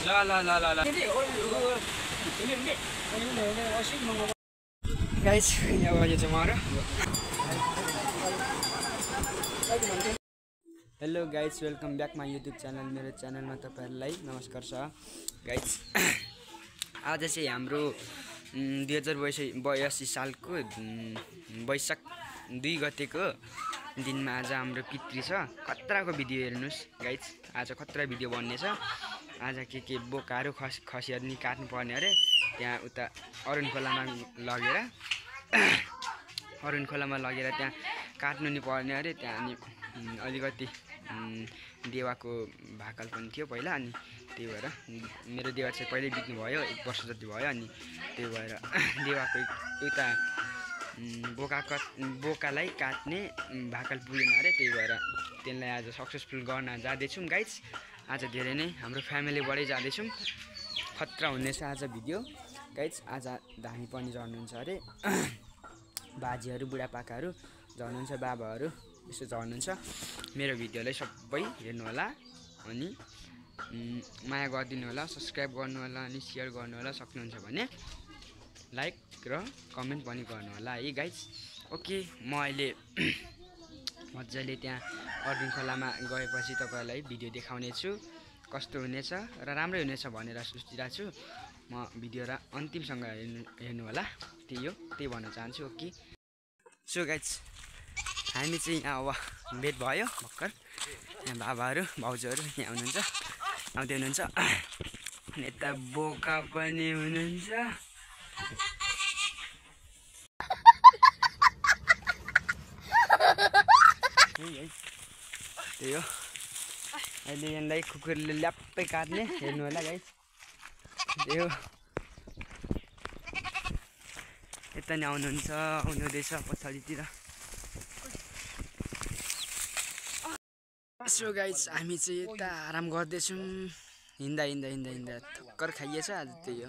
Guys यहाँ यो चाहिँ म hello guys welcome back my YouTube channel मेरो च्यानलमा तपाईहरुलाई नमस्कार छ गाइस आज चाहिँ हाम्रो 2082 सालको वैशाख 2 गतेको दिनमा आज हाम्रो पितृ छ खतराको भिडियो हेर्नुस् गाइस आज खतरा भिडियो बन्ने छ आज के बोकाहरू खसिहरु नि काट्नु पर्ने अरे त्यहाँ उता अरुण खोलामा लगेर त्यहाँ काट्नु नि पर्ने अरे त्यहाँ अनि अलिकति देवाको भाकल पनि थियो पहिला अनि त्यही भएर मेरो देवा चाहिँ पहिल्यै बित्नु भयो 1 वर्ष जति भयो अनि त्यही भएर देवाको एउटा बोकालाई काट्ने भाकल पुगेन अरे त्यही भएर त्यसलाई आज सक्सेसफुल गर्न जाँदैछौँ गाइस आज धेरै नै हाम्रो फ्यामिलीबाटै जाँदैछौँ खतरा हुनेछ आज भिडियो गाइस आज धामी पनि झर्नुहुन्छ अरे बाजेहरू बुढापाकाहरू झर्नुहुन्छ बाबाहरू यसो झर्नुहुन्छ मेरो भिडियोलाई सबै हेर्नु होला अनि माया गरिदिनु होला सब्स्क्राइब गर्नु होला अनि शेयर गर्नु होला सक्नुहुन्छ भने लाइक र कमेन्ट पनि गर्नु होला है गाइस ओके म अहिले मज्जाले त्यहाँ अर्जुन खोलामा गएपछि तपाईहरुलाई भिडियो देखाउने छु कस्तो हुनेछ र राम्रै हुनेछ भनेर सोचिरहेको छु म भिडियो र अन्तिमसँग हेर्नु होला त्यही भन्न चाहन्छु ओके सो गाइस हामी चाहिँ यहाँ अब भेट भयो भर्खर यहाँ बाबाहरू भाउजूहरू यहाँ हुनुहुन्छ आउँदै हुनुहुन्छ यता बोका पनि हुनुहुन्छ त्यही हो अहिले यहाँलाई कुकुरले ल्याप्पै काट्ने हेर्नु होला गाइस त्यही हो यता नि आउनुहुँदैछ पछाडितिर सो गाइस हामी चाहिँ यता आराम गर्दैछौँ हिँड्दा ठक्कर खाइएछ आज त्यही हो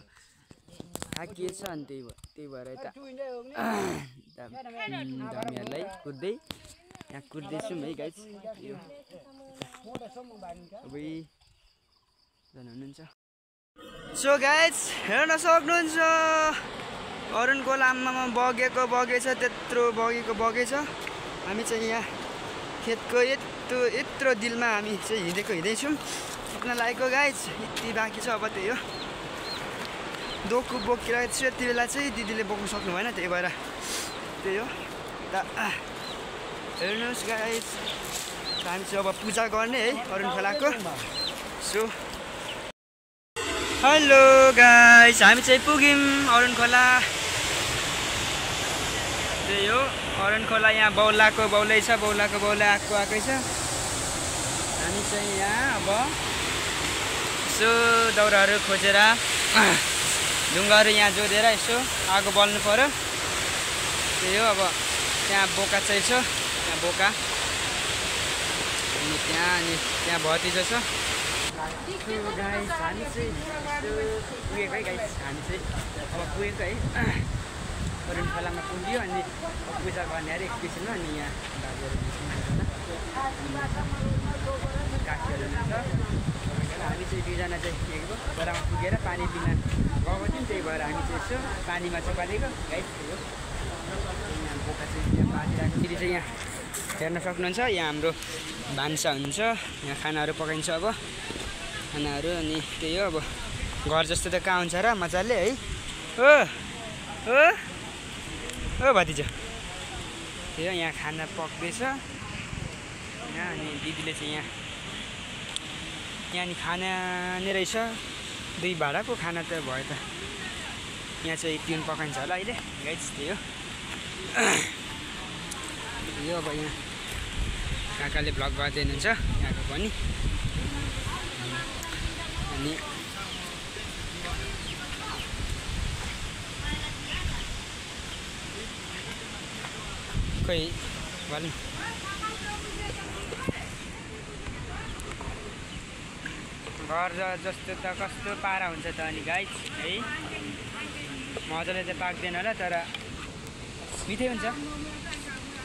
थाकिएछ अनि त्यही भएर यता धामीहरूलाई कुद्दै यहाँ कुद्दैछौँ है गाइस हुनुहुन्छ सो गाइस हेर्न सक्नुहुन्छ अरुण खोलामा बगेछ त्यत्रो बगेछ हामी चाहिँ यहाँ खेतको यत्रो दिलमा हामी चाहिँ हिँड्दैछौँ पुग्न लागेको गाइस यति बाँकी छ अब त्यही हो दोकु बोकिरहेको छु यति बेला चाहिँ दिदीले बोक्नु सक्नु भएन त्यही भएर त्यही हो हेर्नुहोस् गाइस हामी चाहिँ अब पूजा गर्ने है अरुण खोलाको सो हेलो गाइस हामी चाहिँ पुग्यौँ अरुण खोला त्यही हो अरुण खोला यहाँ बौलै छ बौलाको बौला आएकै छ हामी चाहिँ यहाँ अब यसो दाउराहरू खोजेर ढुङ्गाहरू यहाँ जोडेर यसो आगो बल्नु पर्यो त्यही हो अब त्यहाँ बोका चाहिँ छ त्यहाँ बोका अनि त्यहाँ भतिजो छ गाइस हामी चाहिँ पुगेको है गाइस हामी चाहिँ अब पुगेको है अरुण खोलामा पुग्यो अनि पूजा गर्ने अरे एकैछिनमा अनि यहाँ दाजुहरू काकीहरू हुनुहुन्छ हामी चाहिँ दुईजना चाहिँ पुगेको खोलामा पुगेर पानी पिन गएको थियौँ त्यही भएर हामी चाहिँ यसो पानीमा चाहिँ पालेको गाइस थियो यहाँ बोका चाहिँ यहाँ बाँधिरहेको फेरि चाहिँ यहाँ हेर्न सक्नुहुन्छ यहाँ हाम्रो भान्सा हुन्छ यहाँ खानाहरू पकाइन्छ अब खानाहरू अनि त्यही हो अब घर जस्तो त कहाँ हुन्छ र मजाले है ओ भतिजा त्यही हो यहाँ खाना पक्दैछ यहाँ अनि दिदीले चाहिँ यहाँ नि खाना नै रहेछ 2 भाँडाको खाना त भयो त यहाँ चाहिँ ट्युन पकाइन्छ होला अहिले गाइस त्यही हो यो अब यहाँ काकाले भ्लग गर्दै हुनुहुन्छ यहाँको पनि अनि खोइ भन्नु घर जस्तो त कस्तो पारा हुन्छ त अनि गाइस है मजाले चाहिँ पाक्दैन होला तर मिठै हुन्छ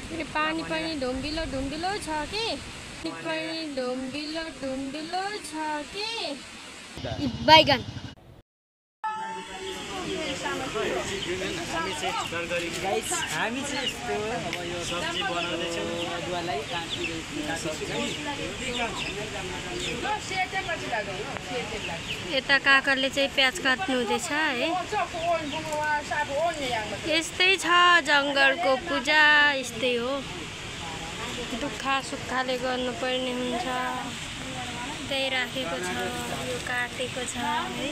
फेरि पानी पनि ढुम्बिलो छ कि पनि ढुम्बिलो छ कि बैगन गाइस हामी चाहिँ यस्तो अब यो सब्जी बनाउँदैछौँ अदुवालाई यता काकाले चाहिँ प्याज काट्नु हुँदैछ है यस्तै छ जङ्गलको पूजा यस्तै हो दुःख सुखले गर्नुपर्ने हुन्छ त्यही राखेको छ यो काटेको छ है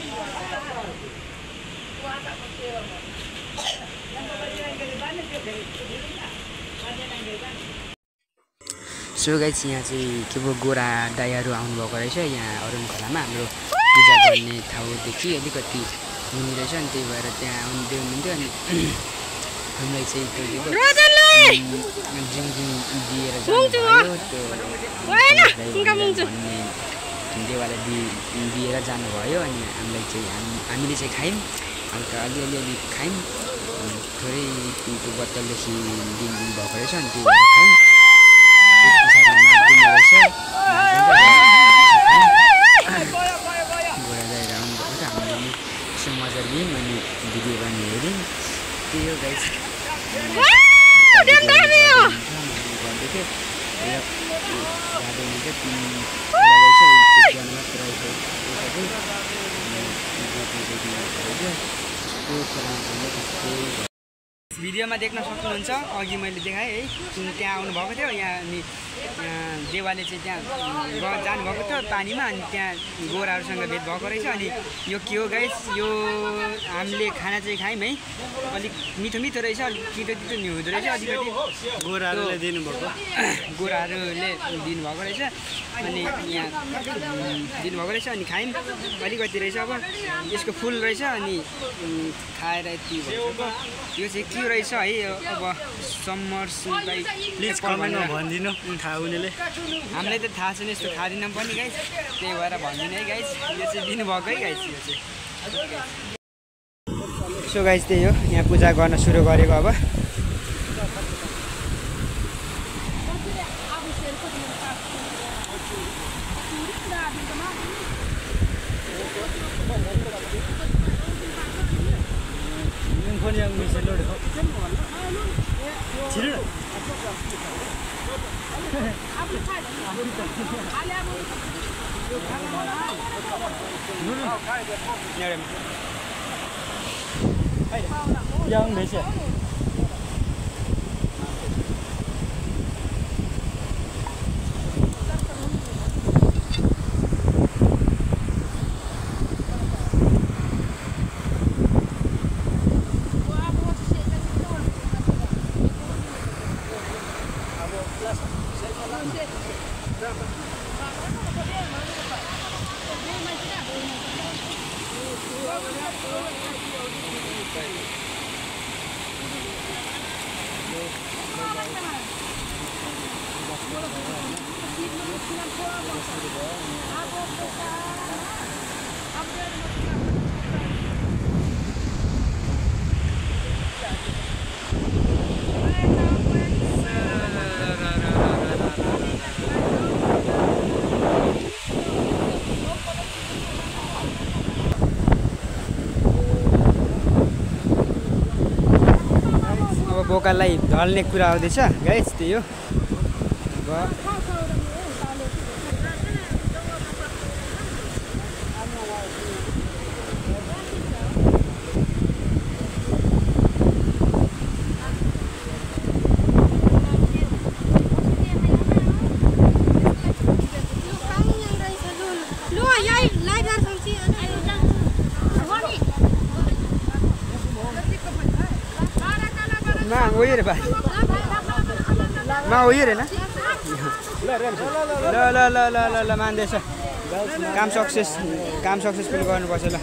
सो गाइस यहाँ चाहिँ के पो गोरा दाइहरू आउनुभएको रहेछ यहाँ अरुण खोलामा हाम्रो पूजा गर्ने ठाउँदेखि अलिकति हुने रहेछ अनि त्यही भएर त्यहाँ आउँदै हुनुहुन्थ्यो अनि हामीलाई चाहिँ त्यो ड्रिङ्किङ दिएर जानुभयो त्यो भन्ने देवालाई दिएर जानुभयो अनि हामीले चाहिँ खायौँ हल्का अलिअलि खायौँ थोरै त्यो बोतलदेखि दिनुभएको रहेछ अनि त्यो भएर खायौँ गोरा दाइहरू आउनुभएको छ हामीले यसो मजा लियौँ अनि भिडियो गर्ने हेऱ्यौँ त्यही हो गाइस भिडियोमा देख्न सक्नुहुन्छ अघि मैले देखाएँ है त्यहाँ आउनुभएको थियो यहाँ अनि देवाले चाहिँ त्यहाँ जानुभएको थियो पानीमा अनि त्यहाँ गोराहरूसँग भेट भएको रहेछ अनि यो के हो गाइस यो हामीले खाना चाहिँ खायौँ है अलिक मिठो मिठो रहेछ अलिक तितो तितो नि हुँदो रहेछ अलिकति गोराहरूले दिनुभएको रहेछ अनि यहाँ दिनुभएको रहेछ अनि खायौँ अलिकति रहेछ अब यसको फुल रहेछ अनि खाएर यति भएको यो चाहिँ के रहेछ है अब समर्सलाई प्लिज कमेन्टमा भनिदिनु थाहा हुनेले हामीलाई त थाहा छैन यस्तो खाँदिनँ पनि गाइस त्यही भएर भनिदिनु है गाइस यो चाहिँ दिनुभएको है गाइस यो चाहिँ सो गाइस त्यही हो यहाँ पूजा गर्न सुरु गरेको अब yang bisa lo deh. Ciri. Yang biasa. बोकालाई ढल्ने कुरा आउँदैछ गाइस त्यही हो वही रे भाइ मा वही रे ना ल मान्दैछ काम सक्सेसफुल गर्नुपर्छ ल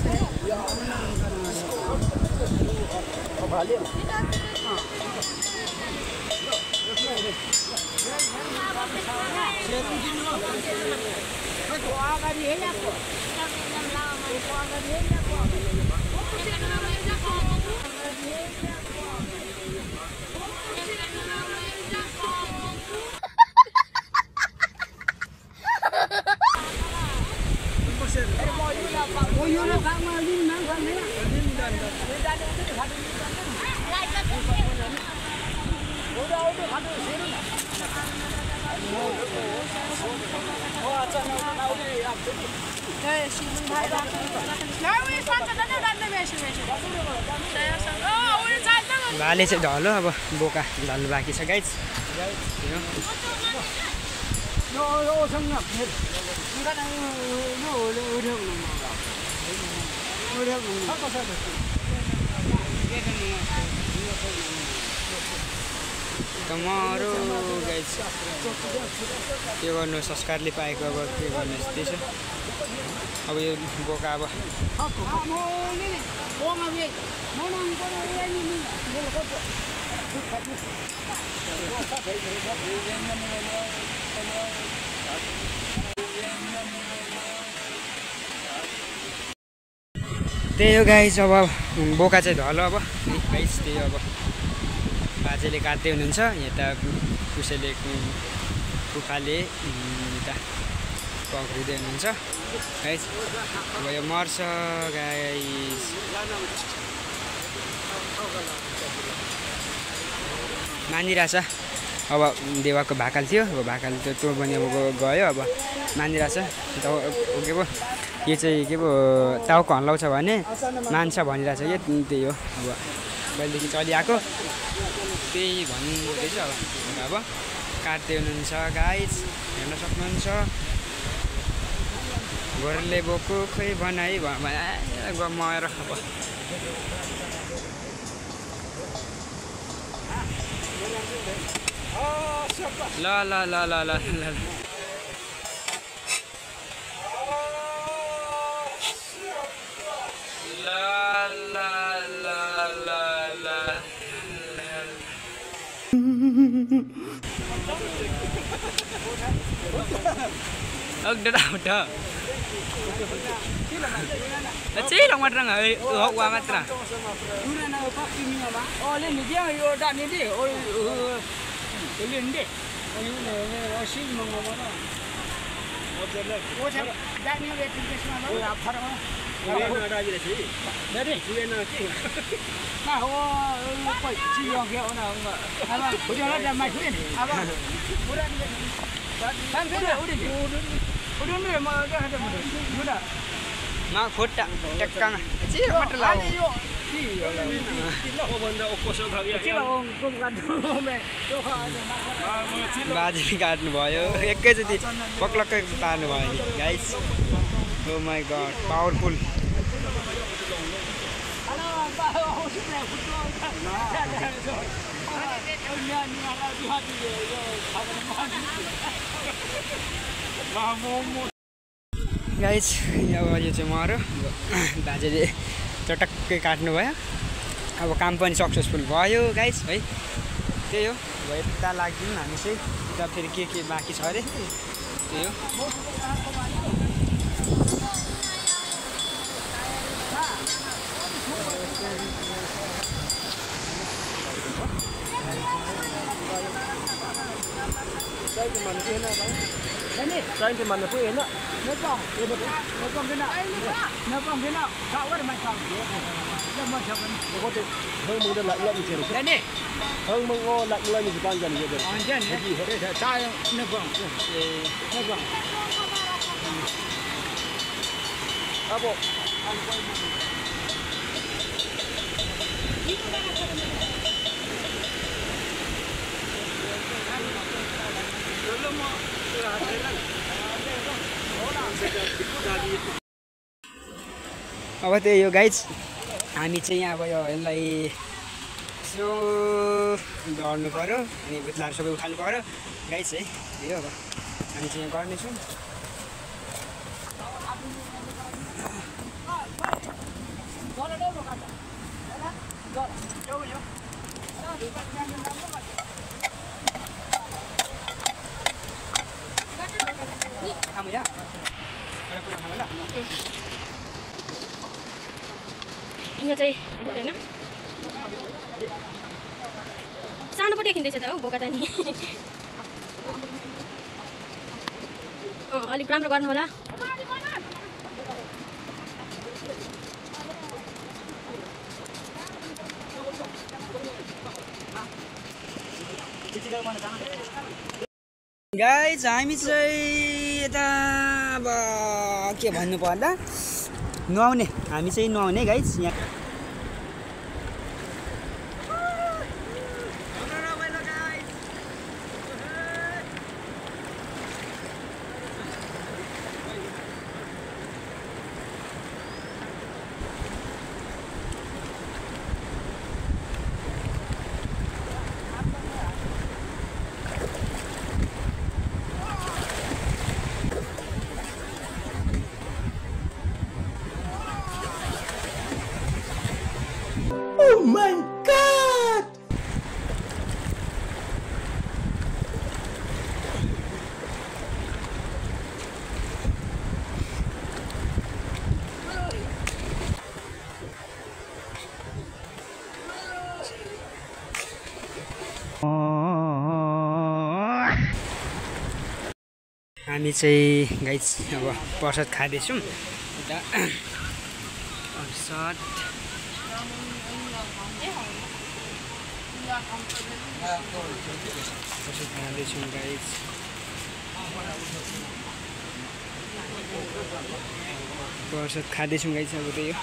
भाले चाहिँ ढलो अब बोका ढल्नु बाँकी छ गाइज कमारो गाइज के गर्नु संस्कारले पाएको अब के गर्नु यस्तै छ अब यो बोका अब त्यही हो गाइज अब बोका चाहिँ ढल अब गाइज त्यही अब बाजेले काट्दै हुनुहुन्छ यता कसैले कुखाले यता पक्रिँदै हुनुहुन्छ गाइज अब यो मर्छ गाइज मानिरहेछ अब देवाको भाकाल थियो अब भाकाल त त्यो पनि अब गयो अब मानिरहेछ के पो यो चाहिँ के पो टाउको हल्लाउँछ भने मान्छ भनिरहेछ यो त्यही हो अब कहिलेदेखि चलिआएको त्यही भन्नुहुँदैछ अब काट्दै हुनुहुन्छ गाइज हेर्न सक्नुहुन्छ गोरले बोको खोइ बनाइ गएर अब ल ल ल ल ल ल Chị lòng mặt rằng ấy hậu qua mặt rằng lên đi chứ đã đi đi ôi lên đi ôi xin mong mà nó ôi sao đã đi về thì sao nó phát nó ra gì đấy chị đấy đi lên nào chị mà họ phải chi vào kia nào mà à mà bây giờ nó ra mày khuyên à mà bữa ra đi bạn biết là đi udah nih mau ada udah mak khota tekan sih mata lau बाजे काट्नु भयो एकैचोटि पक्लक्कै पार्नु भयो guys oh my god powerful guys अब यो चाहिँ मर्यो बाजेले चटक्कै काट्नु भयो अब काम पनि सक्सेसफुल भयो गाइस है त्यही हो अब यता लाग्दिउँ हामी चाहिँ यता फेरि के बाँकी छ अरे त्यही हो Cho anh thì mình là phụ yến ạ. Nó còn cái nào? Nó còn cái nào? Sao quá mày sao? Nó mà chậm nó có thể hơn mừng lạnh lạnh chiều. Đấy đi. Hơn mừng lạnh lạnh thì con dần dần được. Dần gì hết. Để trai nó còn. Nó còn. À bộ. अब त्यही हो guys हामी चाहिँ अब यो यसलाई यसो गर्नु पर्यो अनि बुत्लाहरू सबै उठाल्नु पर्यो गाइज है त्यही हो अब हामी चाहिँ यहाँ गर्नेछौँ यो चाहिँ होइन सानोपट्टि किन्दैछ त हौ बोका त नि अलिक राम्रो गर्नु होला गाइज हामी चाहिँ यता अब के भन्नु पर्दा नुहाउने हामी चाहिँ नुहाउने गाइज यहाँ Oh my God! हामी चाहिँ गाइज अब प्रसाद खाँदैछौँ यता प्रसाद खाँदैछौँ गाइज प्रसाद खाँदैछौँ गाइज अब त्यही हो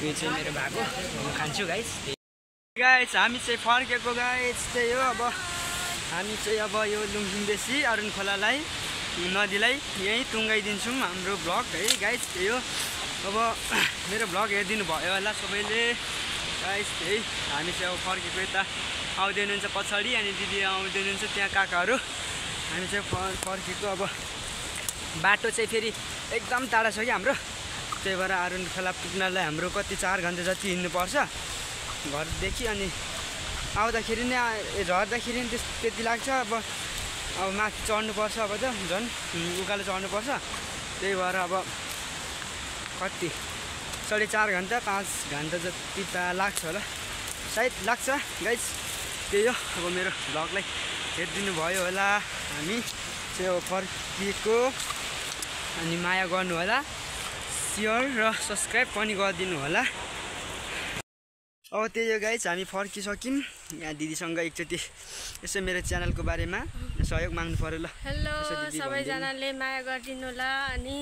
यो चाहिँ मेरो भएको म खान्छु गाइज गाइज हामी चाहिँ फर्केको गाइज त्यही हो अब हामी चाहिँ अब यो लुङजुङ बेसी अरुण खोलालाई नदीलाई यहीँ टुङ्गाइदिन्छौँ हाम्रो भ्लग है गाइज त्यही हो अब मेरो भ्लग हेरिदिनु भयो होला सबैले गाइज त्यही हामी चाहिँ अब फर्केको यता आउँदै हुनुहुन्छ पछाडि अनि दिदी आउँदै हुनुहुन्छ त्यहाँ काकाहरू हामी चाहिँ फर्केको अब बाटो चाहिँ फेरि एकदम टाढा छ कि हाम्रो त्यही भएर अरुण खोला पुग्नलाई हाम्रो कति 4 घन्टा जति हिँड्नुपर्छ घरदेखि अनि आउँदाखेरि नै झर्दाखेरि नि त्यति लाग्छ अब माथि चढ्नुपर्छ अब त झन् उकालो चढ्नुपर्छ त्यही भएर अब कति 4.5 घन्टा 5 घन्टा जति त लाग्छ होला सायद लाग्छ गाइज त्यही हो अब मेरो भ्लगलाई हेरिदिनु भयो होला हामी चाहिँ अब फर्किएको अनि माया गर्नु होला सेयर र सब्सक्राइब पनि गरिदिनु होला अब त्यही हो गाइज हामी फर्किसक्यौँ यहाँ दिदीसँग एकचोटि यसो मेरो च्यानलको बारेमा सहयोग माग्नु पर्यो ल हेलो सबैजनाले माया गरिदिनु होला अनि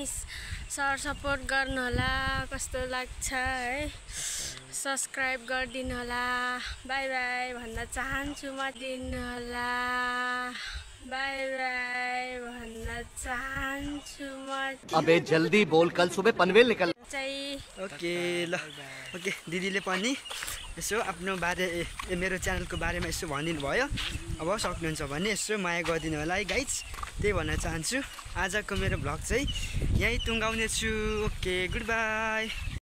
सर सपोर्ट गर्नु होला कस्तो लाग्छ है सब्सक्राइब गरिदिनु होला बाई बाई भन्न चाहन्छु म दिनु होला बाई बाई भन्न चाहन्छु म अबे जल्दी बोल कल सुबह पनवेल निकल ओके ल ओके दिदीले पनि यसो आफ्नो बारे मेरो च्यानलको बारेमा यसो भनिदिनु भयो अब सक्नुहुन्छ भने यसो माया गरिदिनु होला है गाइज त्यही भन्न चाहन्छु आजको मेरो भ्लग चाहिँ यहीँ टुङ्गाउने छु ओके गुड बाई